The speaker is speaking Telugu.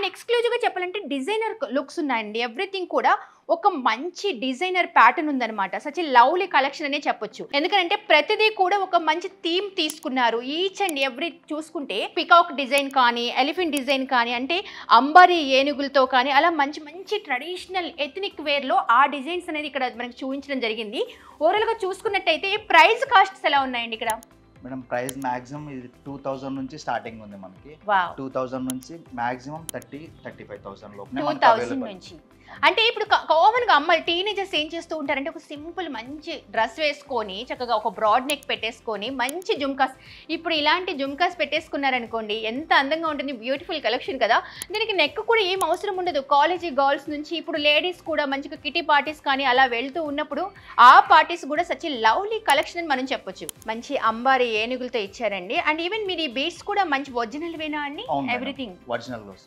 అండ్ ఎక్స్క్లూజివ్గా చెప్పాలంటే డిజైనర్ లుక్స్ ఉన్నాయండి. ఎవ్రీథింగ్ కూడా ఒక మంచి డిజైనర్ ప్యాటర్న్ ఉందన్నమాట. సచ్ ఎ లవ్లీ కలెక్షన్ అనే చెప్పొచ్చు. ఎందుకంటే ప్రతిదీ కూడా ఒక మంచి థీమ్ తీసుకున్నారు. ఈచ్ అండ్ ఎవ్రీ చూసుకుంటే పికాక్ డిజైన్ కానీ, ఎలిఫెంట్ డిజైన్ కానీ, అంటే అంబారీ ఏనుగులతో కానీ అలా మంచి మంచి ట్రెడిషనల్ ఎథనిక్ వేర్లో ఆ డిజైన్స్ అనేది ఇక్కడ మనకి చూపించడం జరిగింది. ఓవరాల్గా చూసుకున్నట్టయితే ప్రైస్ కాస్ట్స్ ఎలా ఉన్నాయండి ఇక్కడ? మేడం ప్రైస్ మాక్సిమం ఇది 2000 నుంచి స్టార్టింగ్ ఉంది మనకి. వావ్. 2000 నుంచి మాక్సిమం 35,000 లోపల 2000 నుంచి. అంటే ఇప్పుడు కామన్ గా అమ్మాయిలు టీనేజర్స్ ఏం చేస్తూ ఉంటారంటే ఒక సింపుల్ మంచి డ్రెస్ వేసుకొని చక్కగా ఒక బ్రాడ్ నెక్ పెట్టేసుకొని మంచి జుమ్కాస్, ఇప్పుడు ఇలాంటి జుమ్కాస్ పెట్టేసుకున్నారనుకోండి ఎంత అందంగా ఉంటుంది. బ్యూటిఫుల్ కలెక్షన్ కదా. దీనికి నెక్ కూడా ఏం అవసరం ఉండదు. కాలేజీ గర్ల్స్ నుంచి ఇప్పుడు లేడీస్ కూడా మంచిగా కిటీ పార్టీస్ కానీ అలా వెళ్తూ ఉన్నప్పుడు ఆ పార్టీస్ కూడా సచ్ లవ్లీ కలెక్షన్ అని మనం చెప్పొచ్చు. మంచి అంబారీ ఏనుగులతో ఇచ్చారండి. అండ్ ఈవెన్ మీరు ఈ బీడ్స్ కూడా మంచి ఒరిజినల్ వేనా అండి? Everything original